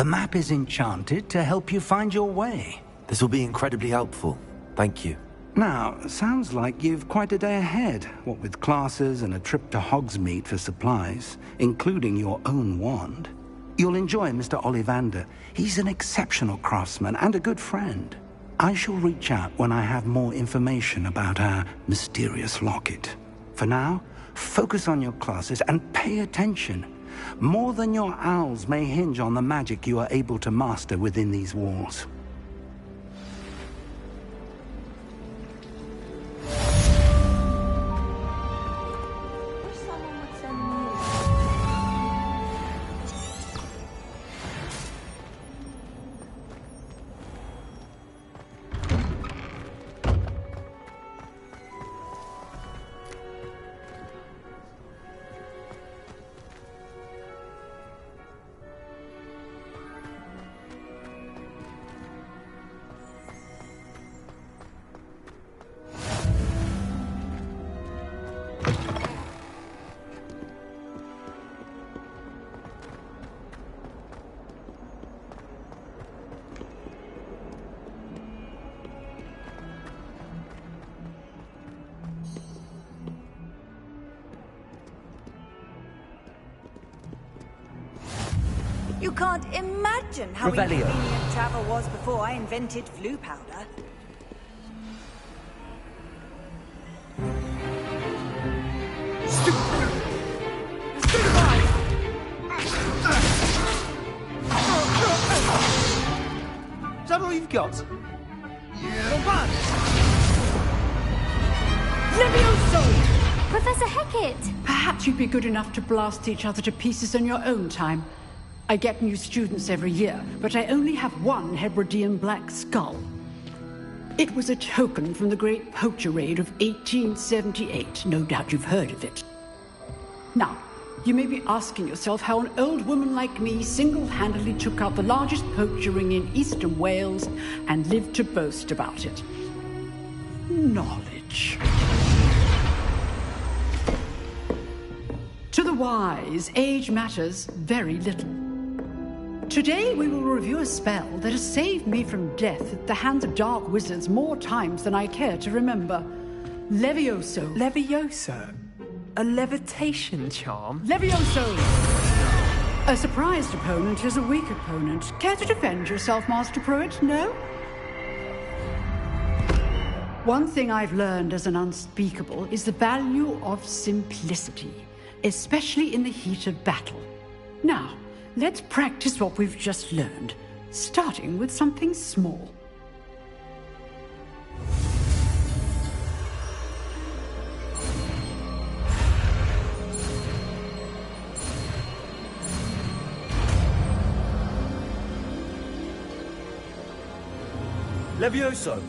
map is enchanted to help you find your way. This will be incredibly helpful. Thank you. Now, sounds like you've quite a day ahead, what with classes and a trip to Hogsmeade for supplies, including your own wand. You'll enjoy Mr. Ollivander. He's an exceptional craftsman and a good friend. I shall reach out when I have more information about our mysterious locket. For now, focus on your classes and pay attention. More than your owls may hinge on the magic you are able to master within these walls. You can't imagine how Revelio. inconvenient travel was before I invented flu powder. Is that all you've got? Levioso! Professor Hecat! Perhaps you'd be good enough to blast each other to pieces in your own time. I get new students every year, but I only have one Hebridean black skull. It was a token from the Great Poacher Raid of 1878. No doubt you've heard of it. Now, you may be asking yourself how an old woman like me single-handedly took out the largest poacher ring in eastern Wales and lived to boast about it. Knowledge. To the wise, age matters very little. Today we will review a spell that has saved me from death at the hands of dark wizards more times than I care to remember. Levioso. Levioso? A levitation charm? Levioso! A surprised opponent is a weak opponent. Care to defend yourself, Master Pruitt? No? One thing I've learned as an unspeakable is the value of simplicity, especially in the heat of battle. Now, let's practice what we've just learned, starting with something small. Levioso!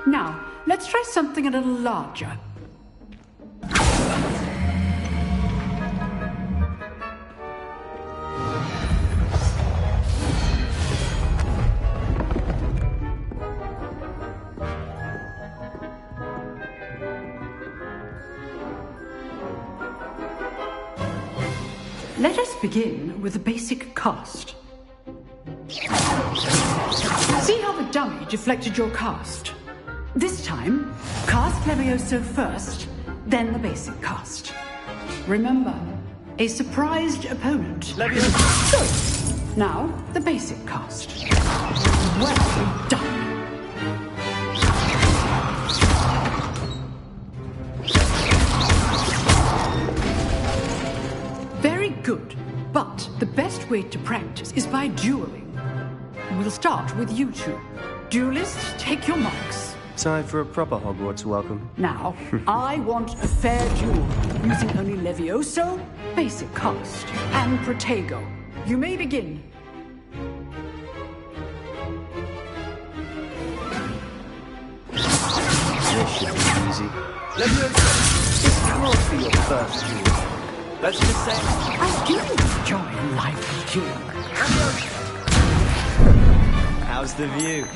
Now, let's try something a little larger. Let us begin with the basic cast. See how the dummy deflected your cast? This time, cast Levioso first, then the basic cast. Remember, a surprised opponent. Levioso! Good. Now, the basic cast. Well done. Very good, but the best way to practice is by dueling. We'll start with you two. Duelists, take your marks. Time for a proper Hogwarts welcome. Now, I want a fair duel, using only Levioso, basic cast, and Protego. You may begin. This should be easy. Levioso! This can't be your first duel. Let's just say... I do enjoy life dueling. How's the view?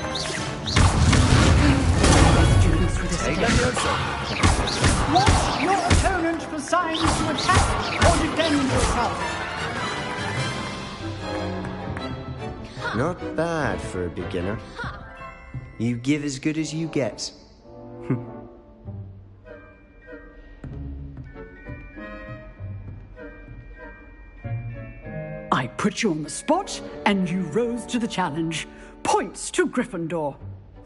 Students for this game. Levioso! Watch your opponent for signs to attack or defend yourself. Not bad for a beginner. You give as good as you get. I put you on the spot, and you rose to the challenge. Points to Gryffindor.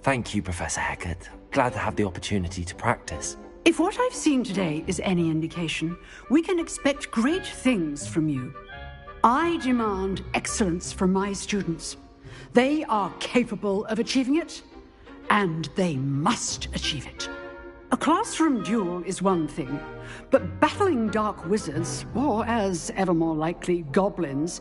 Thank you, Professor Hecat. Glad to have the opportunity to practice. If what I've seen today is any indication, we can expect great things from you. I demand excellence from my students. They are capable of achieving it, and they must achieve it. A classroom duel is one thing, but battling dark wizards, or as ever more likely, goblins,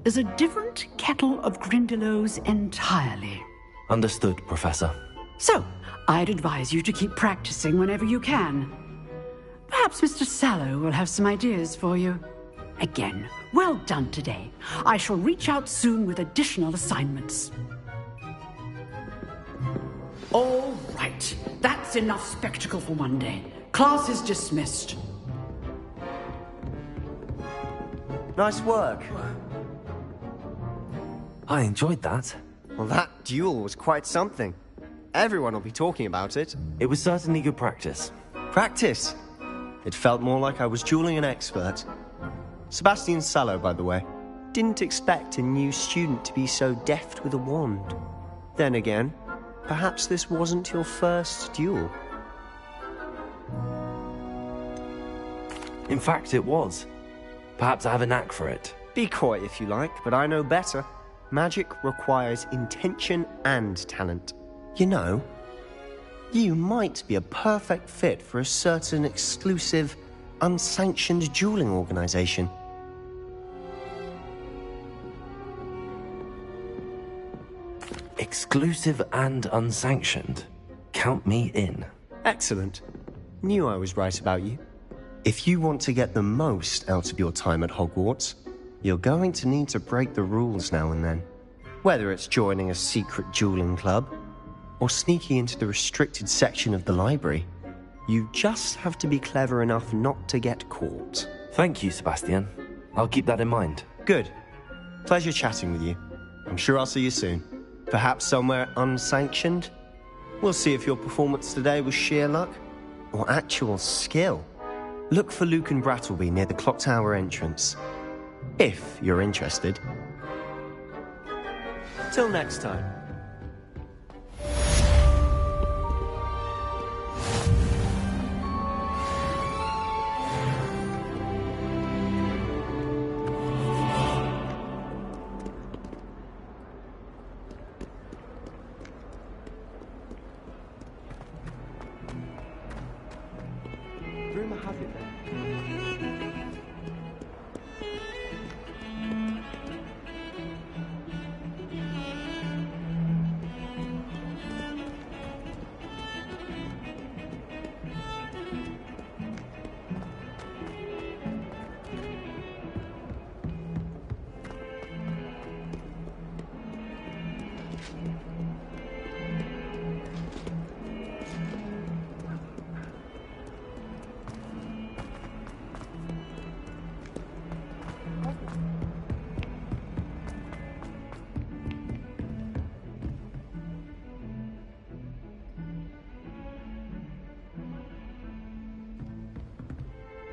is a different kettle of Grindylows entirely. Understood, Professor. So, I'd advise you to keep practicing whenever you can. Perhaps Mr. Sallow will have some ideas for you. Again, well done today. I shall reach out soon with additional assignments. All right, that's enough spectacle for one day. Class is dismissed. Nice work. I enjoyed that. Well, that duel was quite something. Everyone will be talking about it. It was certainly good practice. Practice? It felt more like I was dueling an expert. Sebastian Sallow, by the way. Didn't expect a new student to be so deft with a wand. Then again, perhaps this wasn't your first duel. In fact, it was. Perhaps I have a knack for it. Be coy if you like, but I know better. Magic requires intention and talent. You know, you might be a perfect fit for a certain exclusive, unsanctioned dueling organization. Exclusive and unsanctioned. Count me in. Excellent. Knew I was right about you. If you want to get the most out of your time at Hogwarts, you're going to need to break the rules now and then. Whether it's joining a secret dueling club, or sneaking into the restricted section of the library, you just have to be clever enough not to get caught. Thank you, Sebastian. I'll keep that in mind. Good. Pleasure chatting with you. I'm sure I'll see you soon. Perhaps somewhere unsanctioned? We'll see if your performance today was sheer luck, or actual skill. Look for Luke and Brattleby near the Clock Tower entrance. If you're interested. Till next time. Rumor has it then.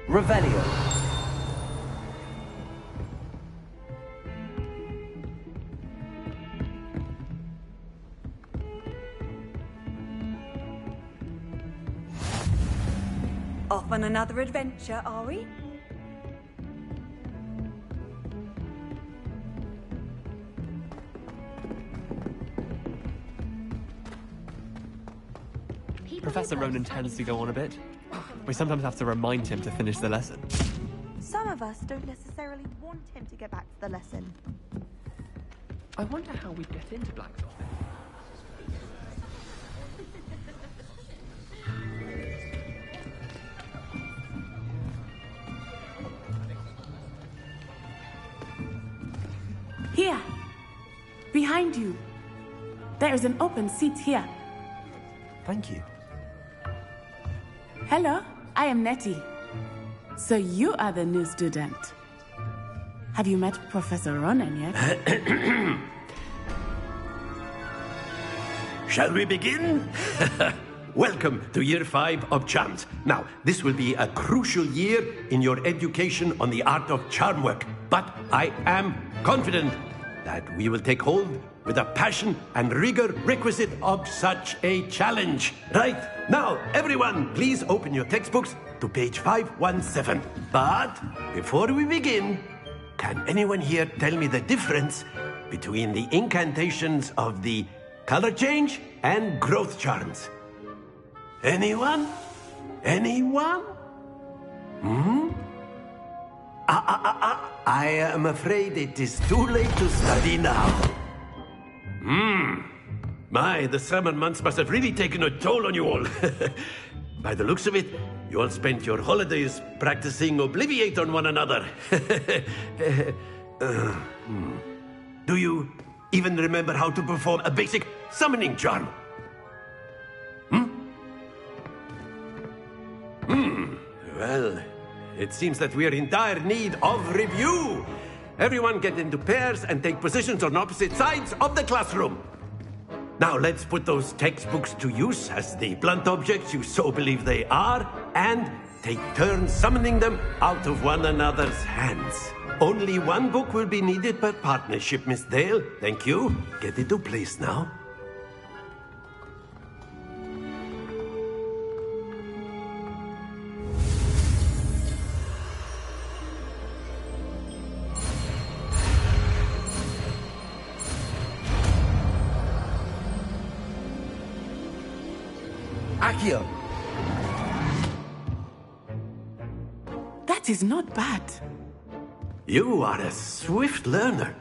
Revelio. Off on another adventure, are we? Professor Ronan tends to go on a bit. We sometimes have to remind him to finish the lesson. Some of us don't necessarily want him to get back to the lesson. I wonder how we'd get into Black's office. Here. Behind you. There is an open seat here. Thank you. Hello, I am Nettie. So you are the new student. Have you met Professor Ronan yet? Shall we begin? Welcome to Year 5 of Charms. Now, this will be a crucial year in your education on the art of charm work. But I am confident that we will take hold with the passion and rigor requisite of such a challenge. Right, now, everyone, please open your textbooks to page 517. But before we begin, can anyone here tell me the difference between the incantations of the color change and growth charms? Anyone? Anyone? I am afraid it is too late to study now. My, the summer months must have really taken a toll on you all. By the looks of it, you all spent your holidays practicing Obliviate on one another. Do you even remember how to perform a basic summoning charm? Well, it seems that we are in dire need of review. Everyone get into pairs and take positions on opposite sides of the classroom. Now let's put those textbooks to use as the blunt objects you so believe they are, and take turns summoning them out of one another's hands. Only one book will be needed per partnership, Miss Dale. Thank you. Get into place now. Accio! That is not bad. You are a swift learner.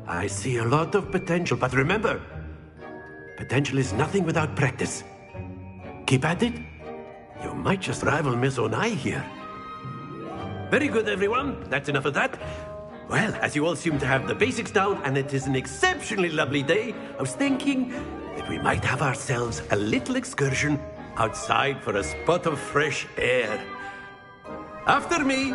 I see a lot of potential, but remember, potential is nothing without practice. Keep at it. You might just rival Miss Onai here. Very good, everyone. That's enough of that. Well, as you all seem to have the basics down, and it is an exceptionally lovely day, I was thinking that we might have ourselves a little excursion outside for a spot of fresh air. After me.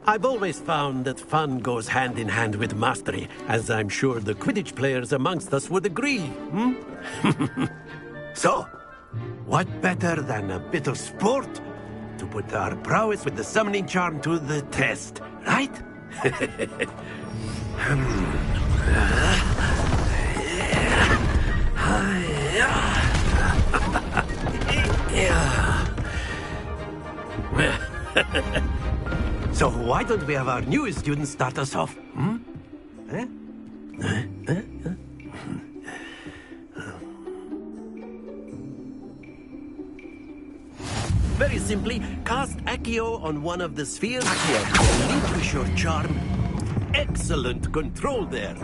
I've always found that fun goes hand in hand with mastery, as I'm sure the Quidditch players amongst us would agree. So, what better than a bit of sport to put our prowess with the summoning charm to the test, right? So why don't we have our newest student start us off? Very simply, cast Accio on one of the spheres. Accio, relinquish your charm. Excellent control there.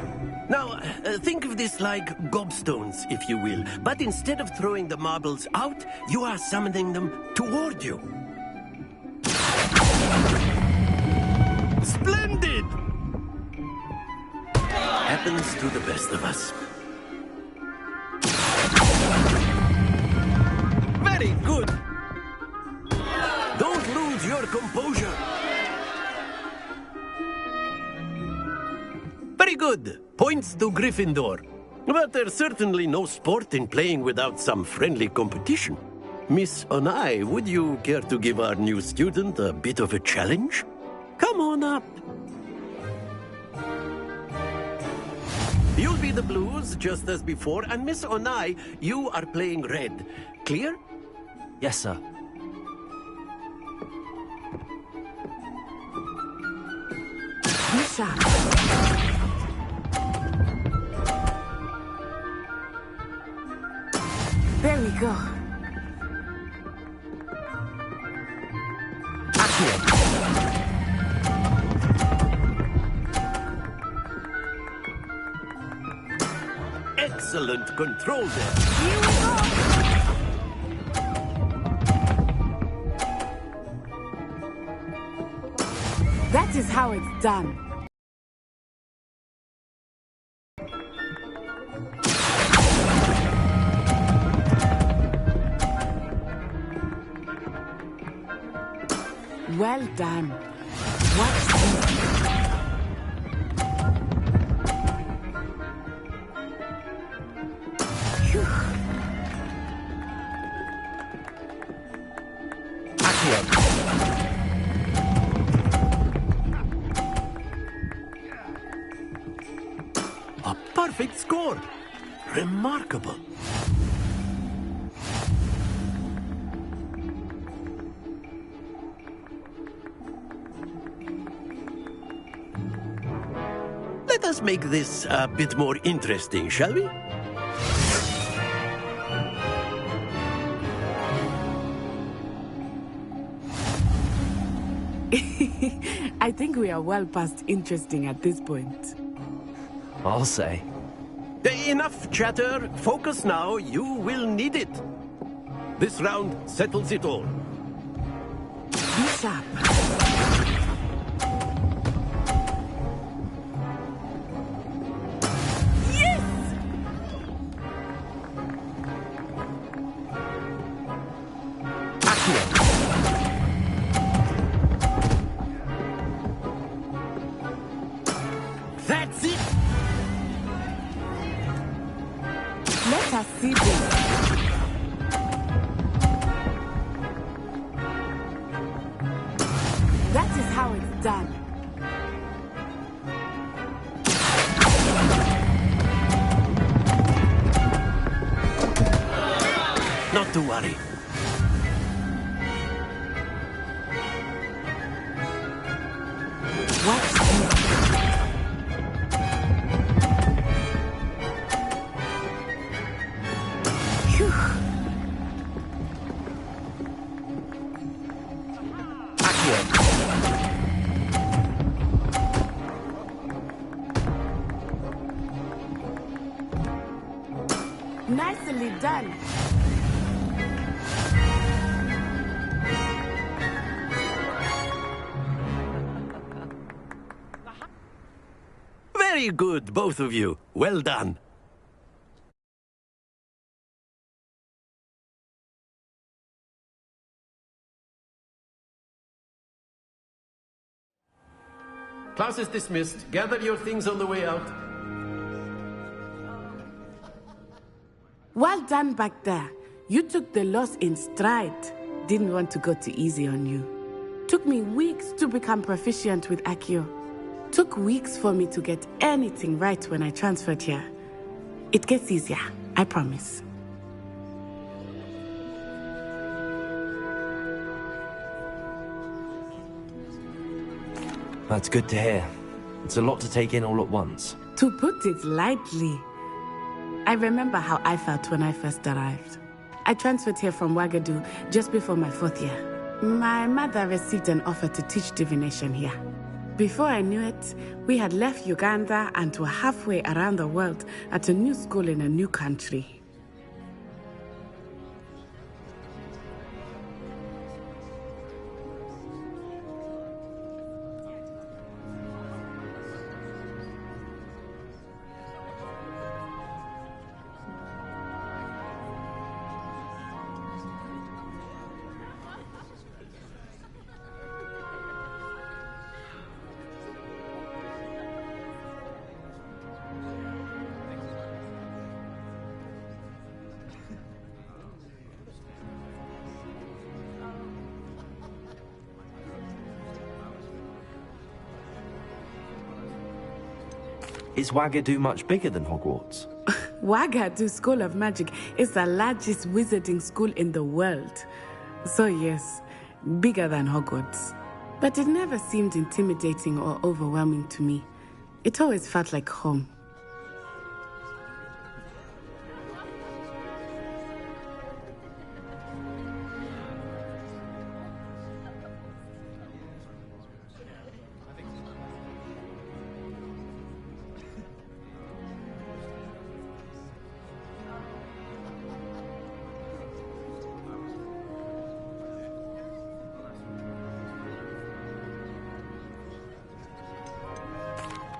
Now, think of this like gobstones, if you will. But instead of throwing the marbles out, you are summoning them toward you. Splendid! Happens to the best of us. Very good! Don't lose your composure. Very good. Points to Gryffindor. But there's certainly no sport in playing without some friendly competition. Miss Onai, would you care to give our new student a bit of a challenge? Come on up. You'll be the blues, just as before, and Miss Onai, you are playing red. Clear? Yes, sir. Misha. There we go. Excellent control there. Here we go. That is how it's done. Well done. Watch this. A perfect score. Remarkable. Let us make this a bit more interesting, shall we? I think we are well past interesting at this point. I'll say. Enough chatter. Focus now. You will need it. This round settles it all. Be sharp. That's it! Let us see this. That is how it's done. Not to worry. Watch this. Nicely done. Very good, both of you. Well done. Class is dismissed. Gather your things on the way out. Well done back there. You took the loss in stride. Didn't want to go too easy on you. Took me weeks to become proficient with Accio. Took weeks for me to get anything right when I transferred here. It gets easier, I promise. That's good to hear. It's a lot to take in all at once. To put it lightly, I remember how I felt when I first arrived. I transferred here from Ouagadougou just before my 4th year. My mother received an offer to teach divination here. Before I knew it, we had left Uganda and were halfway around the world at a new school in a new country. Is Ouagadougou much bigger than Hogwarts? Ouagadougou School of Magic is the largest wizarding school in the world. So yes, bigger than Hogwarts. But it never seemed intimidating or overwhelming to me. It always felt like home.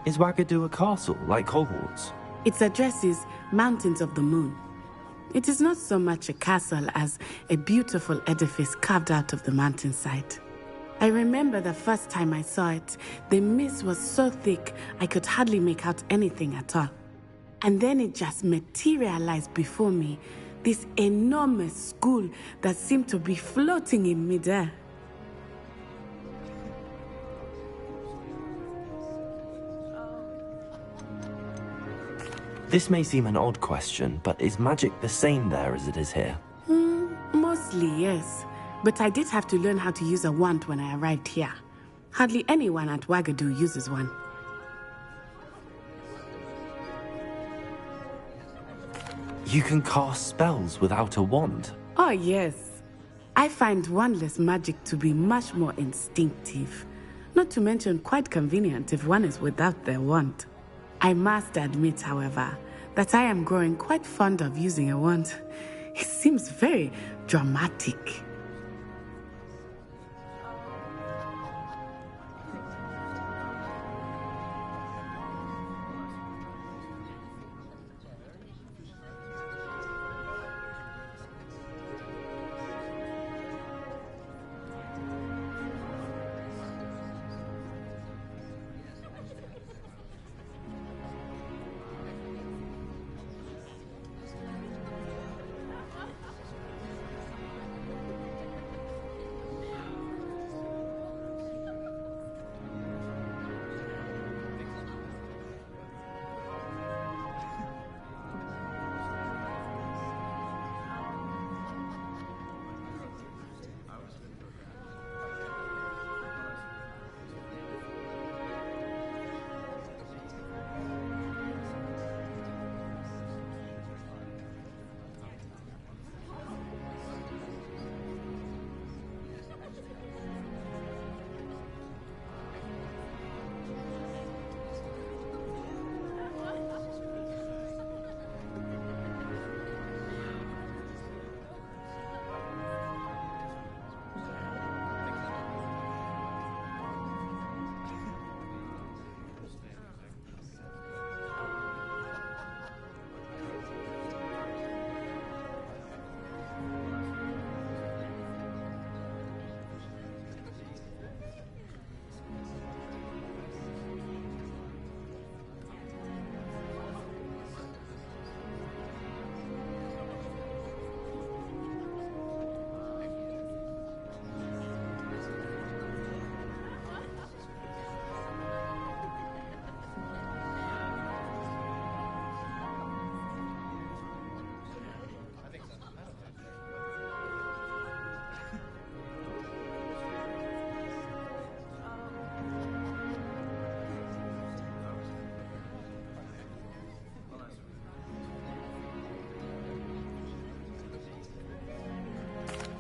Is Wagadu a castle, like Hogwarts? Its address is Mountains of the Moon. It is not so much a castle as a beautiful edifice carved out of the mountainside. I remember the first time I saw it, the mist was so thick I could hardly make out anything at all. And then it just materialized before me, this enormous school that seemed to be floating in midair. This may seem an odd question, but is magic the same there as it is here? Mostly, yes. But I did have to learn how to use a wand when I arrived here. Hardly anyone at Wagadu uses one. You can cast spells without a wand? Oh, yes. I find wandless magic to be much more instinctive. Not to mention quite convenient if one is without their wand. I must admit, however, that I am growing quite fond of using a wand. It seems very dramatic.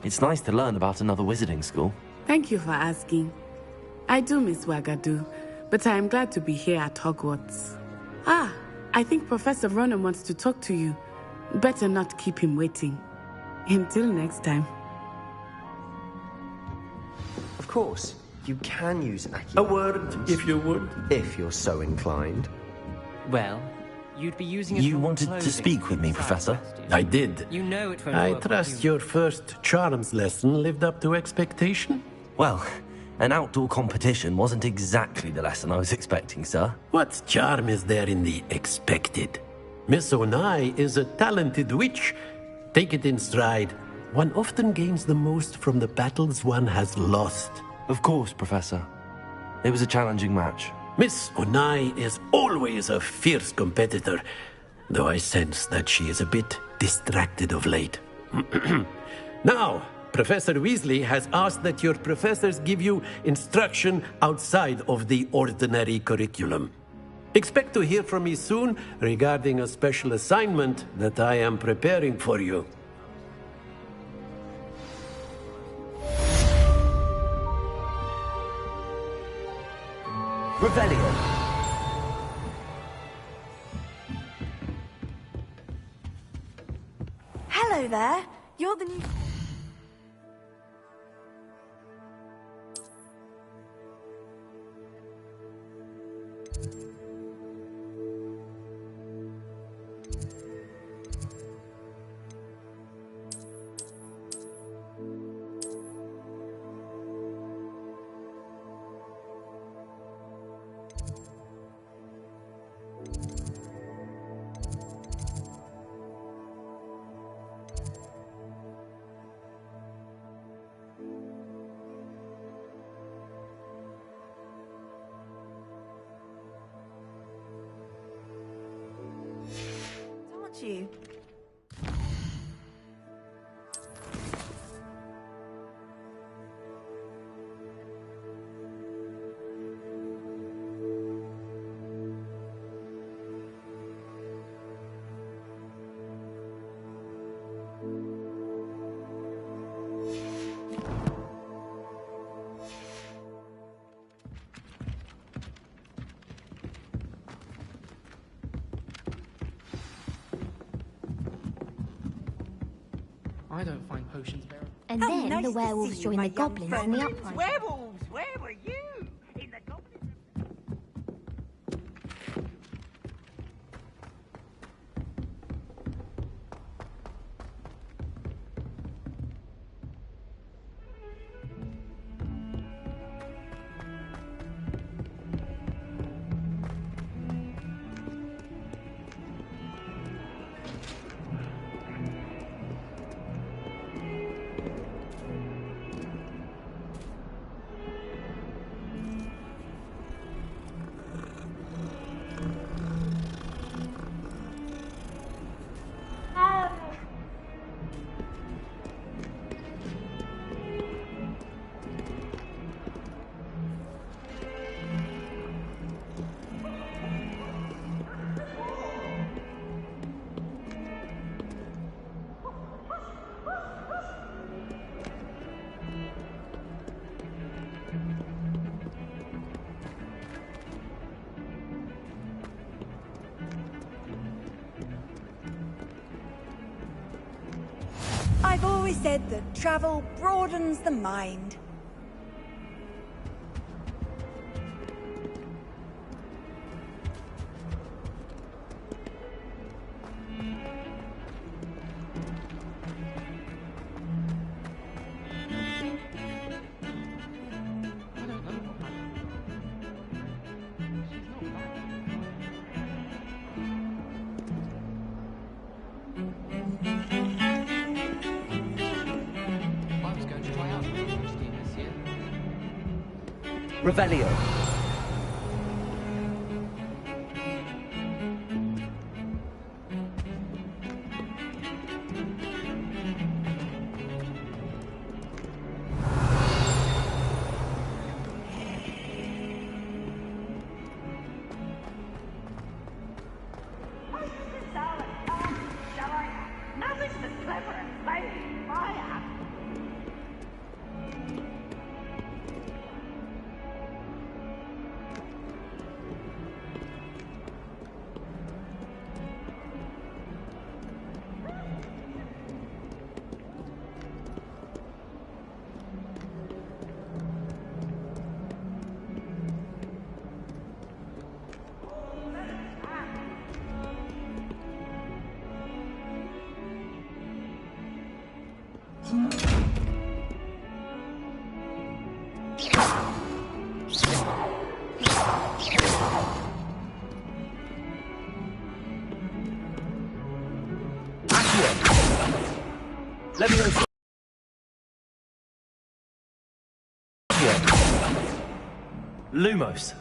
It's nice to learn about another wizarding school. Thank you for asking. I do miss Wagadu, but I am glad to be here at Hogwarts. Ah, I think Professor Ronen wants to talk to you. Better not keep him waiting. Until next time. Of course, you can use Accio. A word, if you would. If you're so inclined. Well, you'd be using it. You wanted to speak with me, Professor? I did. You know it won't I work trust with you. your first charms lesson lived up to expectation? Well, an outdoor competition wasn't exactly the lesson I was expecting, sir. What charm is there in the expected? Miss Onai is a talented witch. Take it in stride. One often gains the most from the battles one has lost. Of course, Professor. It was a challenging match. Miss Onai is always a fierce competitor, though I sense that she is a bit distracted of late. Now, Professor Weasley has asked that your professors give you instruction outside of the ordinary curriculum. Expect to hear from me soon regarding a special assignment that I am preparing for you. Revelio. Hello there. You're the new... I don't find potions very... And then the werewolves join the goblins in the uprising. Werewolves! Where were you? In the goblins... I've always said that travel broadens the mind. Revelio. Nothing's as clever as playing fire. Levioso. Lumos.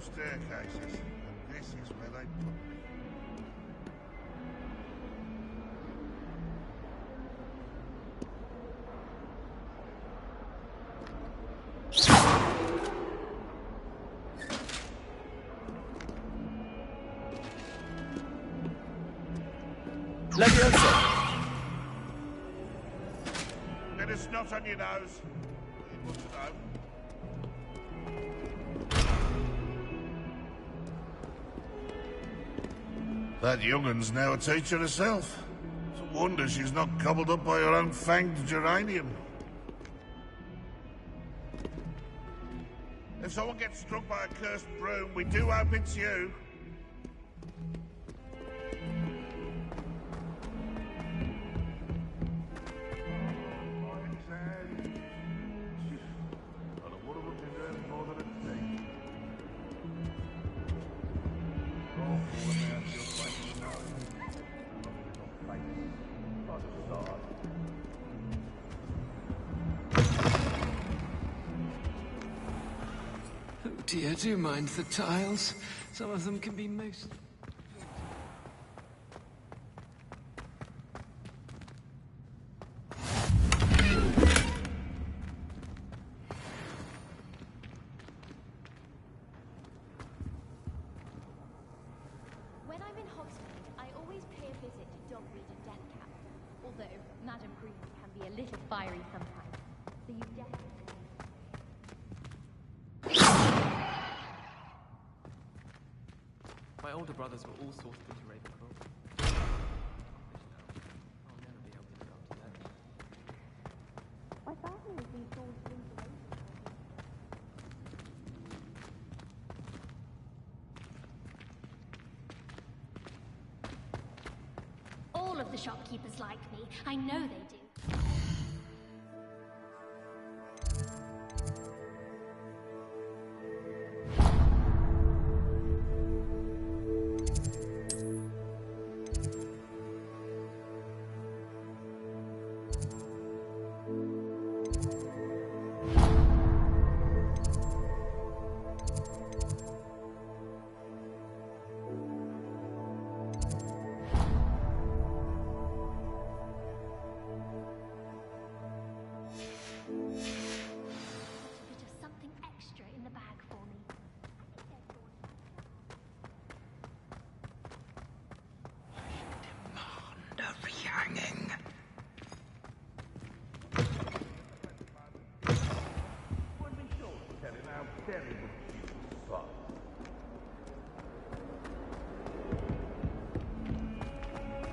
Staircases, and this is where they put me. Levioso. Bit of snot on your nose. You must know. That young'un's now a teacher herself. It's a wonder she's not gobbled up by her own fanged geranium. If someone gets struck by a cursed broom, we do hope it's you. Dear, do mind the tiles. Some of them can be most... fiery sometimes. So you definitely... My older brothers were all sorted into Ravenclaw. I'll never be able to live up to that. My family has been sorted into All of the shopkeepers like me. I know they do.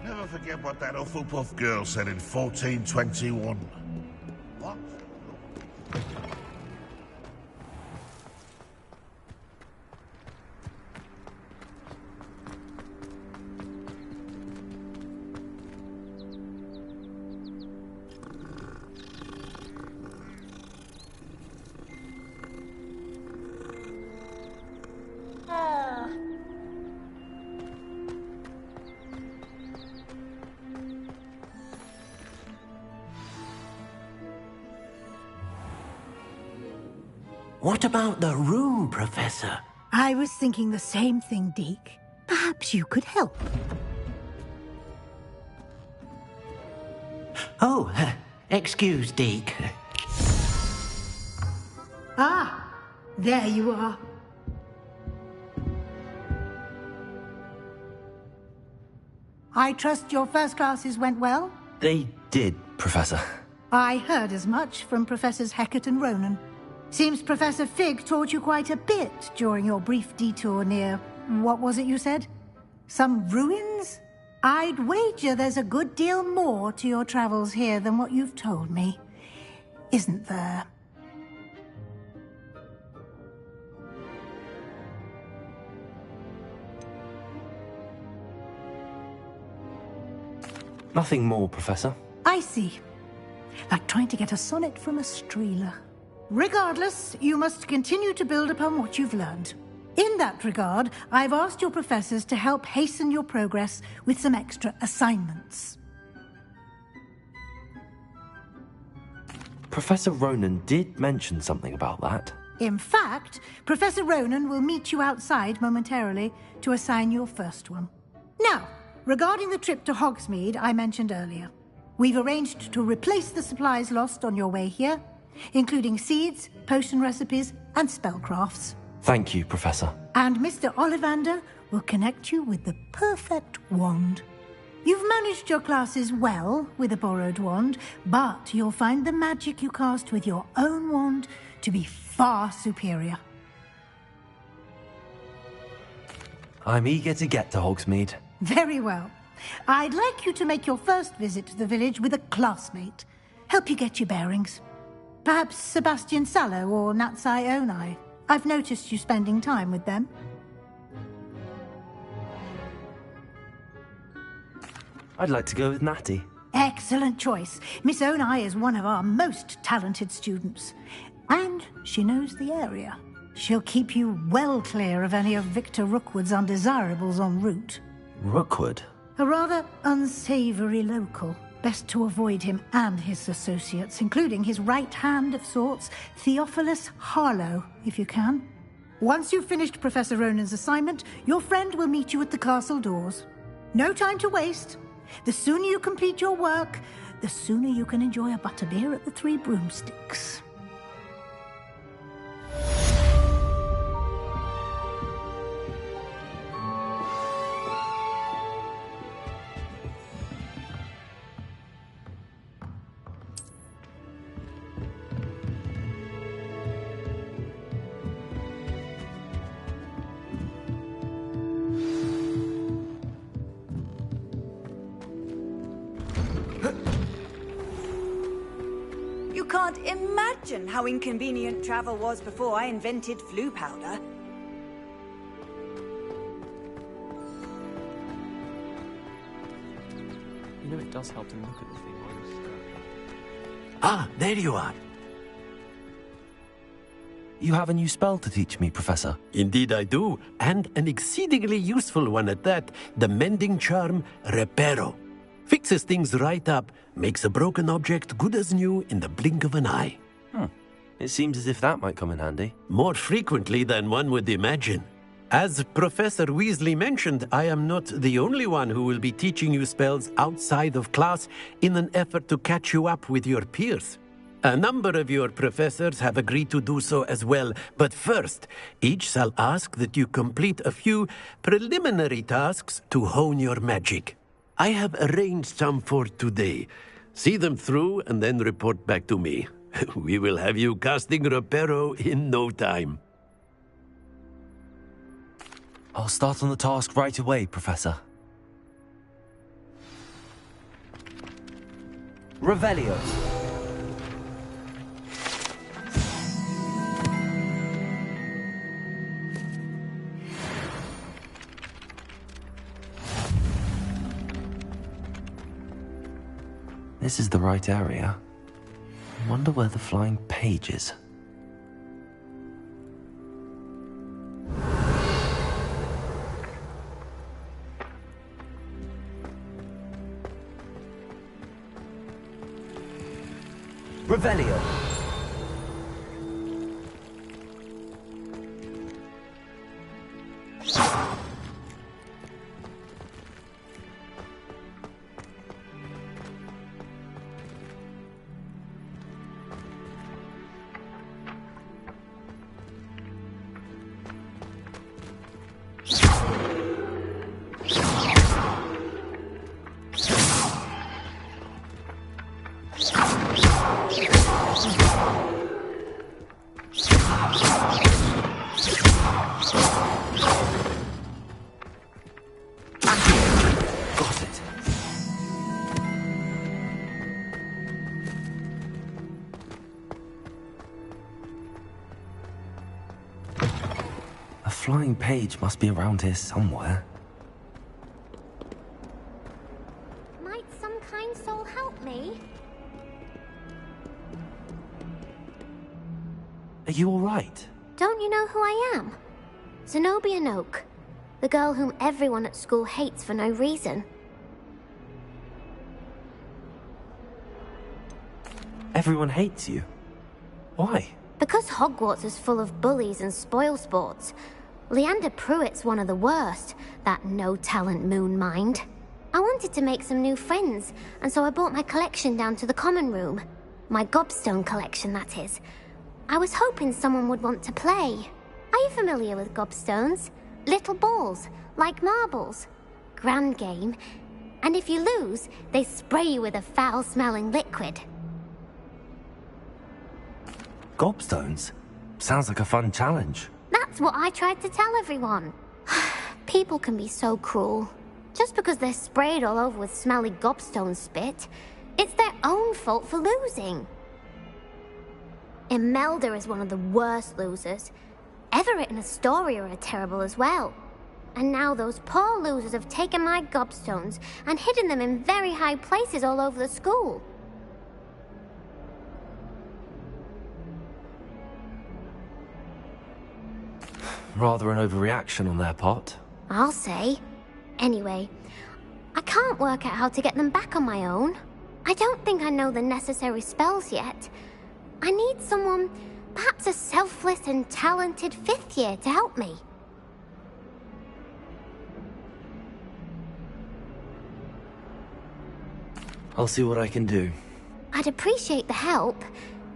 Never forget what that Hufflepuff girl said in 1421. What? What about the room, Professor? I was thinking the same thing, Deke. Perhaps you could help. Oh, excuse, Deke. Ah, there you are. I trust your first classes went well? They did, Professor. I heard as much from Professors Hecat and Ronan. Seems Professor Fig taught you quite a bit during your brief detour near... what was it you said? Some ruins? I'd wager there's a good deal more to your travels here than what you've told me. Isn't there? Nothing more, Professor. I see. Like trying to get a sonnet from a streeler. Regardless, you must continue to build upon what you've learned. In that regard, I've asked your professors to help hasten your progress with some extra assignments. Professor Ronan did mention something about that. In fact, Professor Ronan will meet you outside momentarily to assign your first one. Now, regarding the trip to Hogsmeade I mentioned earlier, we've arranged to replace the supplies lost on your way here, including seeds, potion recipes, and spellcrafts. Thank you, Professor. And Mr. Ollivander will connect you with the perfect wand. You've managed your classes well with a borrowed wand, but you'll find the magic you cast with your own wand to be far superior. I'm eager to get to Hogsmeade. Very well. I'd like you to make your first visit to the village with a classmate. Help you get your bearings. Perhaps Sebastian Sallow or Natsai Onai. I've noticed you spending time with them. I'd like to go with Natty. Excellent choice. Miss Onai is one of our most talented students. And she knows the area. She'll keep you well clear of any of Victor Rookwood's undesirables en route. Rookwood? A rather unsavory local. Best to avoid him and his associates, including his right hand of sorts, Theophilus Harlow, if you can. Once you've finished Professor Ronan's assignment, your friend will meet you at the castle doors. No time to waste. The sooner you complete your work, the sooner you can enjoy a butterbeer at the Three Broomsticks. can't imagine how inconvenient travel was before I invented flu powder. You know, it does help to look at the thing while you're staring. Ah, there you are. You have a new spell to teach me, Professor. Indeed I do, and an exceedingly useful one at that. The mending charm, Reparo. Fixes things right up, makes a broken object good as new in the blink of an eye. It seems as if that might come in handy. More frequently than one would imagine. As Professor Weasley mentioned, I am not the only one who will be teaching you spells outside of class in an effort to catch you up with your peers. A number of your professors have agreed to do so as well, but first, each shall ask that you complete a few preliminary tasks to hone your magic. I have arranged some for today. See them through and then report back to me. We will have you casting Reparo in no time. I'll start on the task right away, Professor. Revelio. This is the right area. I wonder where the flying page is. Revelio. Flying page must be around here somewhere. Might some kind soul help me? Are you all right? Don't you know who I am? Zenobia Noak, the girl whom everyone at school hates for no reason. Everyone hates you. Why? Because Hogwarts is full of bullies and spoilsports. Leander Pruitt's one of the worst, that no-talent moon mind. I wanted to make some new friends, and so I brought my collection down to the common room. My gobstone collection, that is. I was hoping someone would want to play. Are you familiar with gobstones? Little balls, like marbles. Grand game. And if you lose, they spray you with a foul-smelling liquid. Gobstones? Sounds like a fun challenge. That's what I tried to tell everyone. People can be so cruel. Just because they're sprayed all over with smelly gobstone spit, it's their own fault for losing. Imelda is one of the worst losers. Everett and Astoria are terrible as well. And now those poor losers have taken my gobstones and hidden them in very high places all over the school. Rather an overreaction on their part. I'll say. Anyway, I can't work out how to get them back on my own. I don't think I know the necessary spells yet. I need someone, perhaps a selfless and talented 5th year to help me. I'll see what I can do. I'd appreciate the help.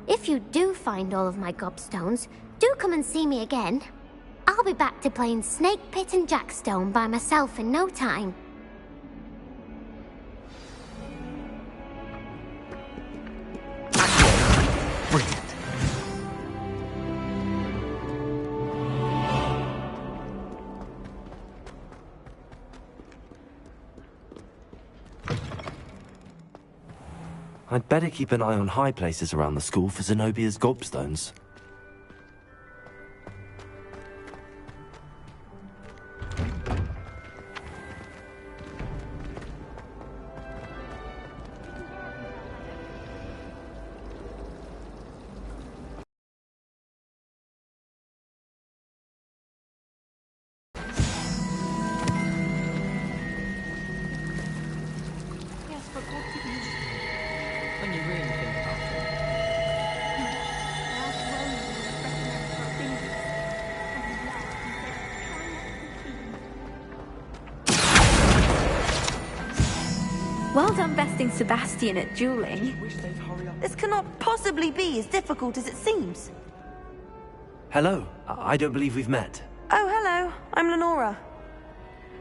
If you do find all of my gobstones, do come and see me again. I'll be back to playing Snake Pit and Jackstone by myself in no time. Brilliant. I'd better keep an eye on high places around the school for Zenobia's gobstones. When you really think about it. Well done besting Sebastian at dueling. This cannot possibly be as difficult as it seems. Hello. I don't believe we've met. Oh, hello. I'm Lenora.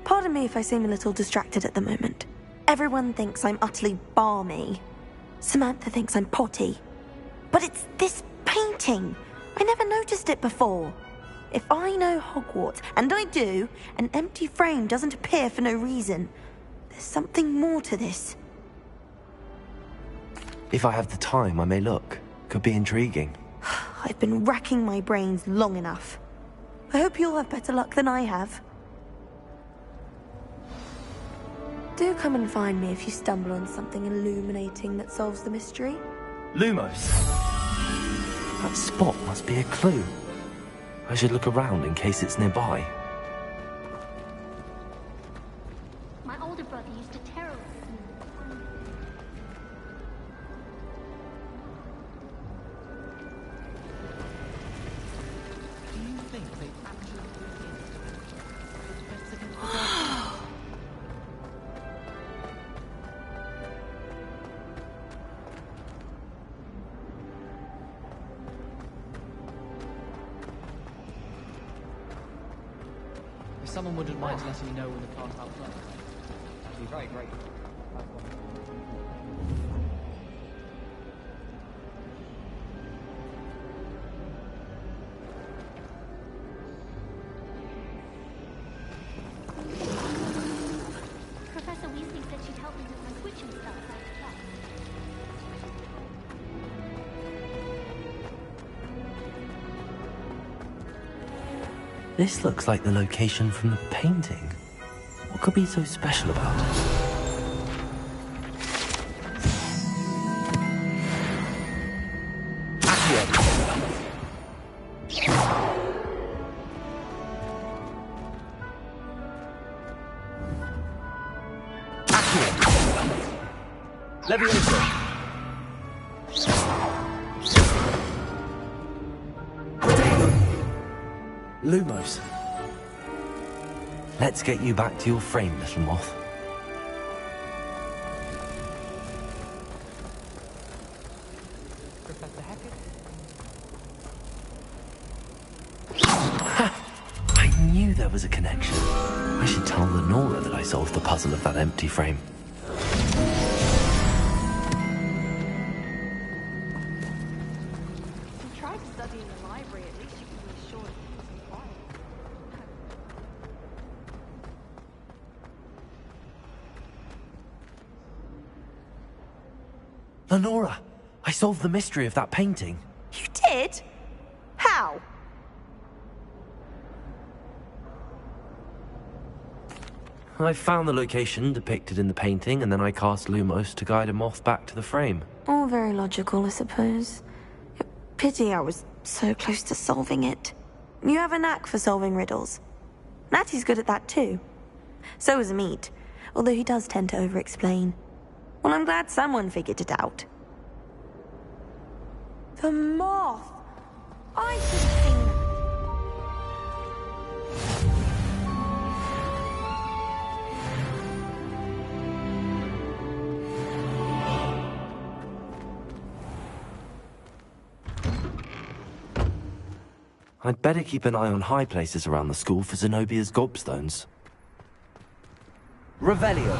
Pardon me if I seem a little distracted at the moment. Everyone thinks I'm utterly balmy. Samantha thinks I'm potty. But it's this painting. I never noticed it before. If I know Hogwarts, and I do, an empty frame doesn't appear for no reason. There's something more to this. If I have the time, I may look. Could be intriguing. I've been racking my brains long enough. I hope you'll have better luck than I have. Do come and find me if you stumble on something illuminating that solves the mystery. Lumos. That spot must be a clue. I should look around in case it's nearby. My older brother used to terrorize me. Do you think they actually If someone wouldn't mind letting you know when the car's outside, that'd be very great. Professor Weasley said she'd help me with my switching stuff after class. This looks like the location from the painting. What could be so special about it? Leviosa. Lumos. Let's get you back to your frame, little moth. Professor Hackett? I knew there was a connection. I should tell Lenora that I solved the puzzle of that empty frame. Try to study in the library, at least you can be assured it's quiet. Lenora, I solved the mystery of that painting. You did? How? I found the location depicted in the painting, and then I cast Lumos to guide a moth back to the frame. All very logical, I suppose. Pity I was so close to solving it. You have a knack for solving riddles. Natty's good at that too. So is Meat, although he does tend to over-explain. Well, I'm glad someone figured it out. The moth! I should have seen that. I'd better keep an eye on high places around the school for Zenobia's gobstones. Revelio.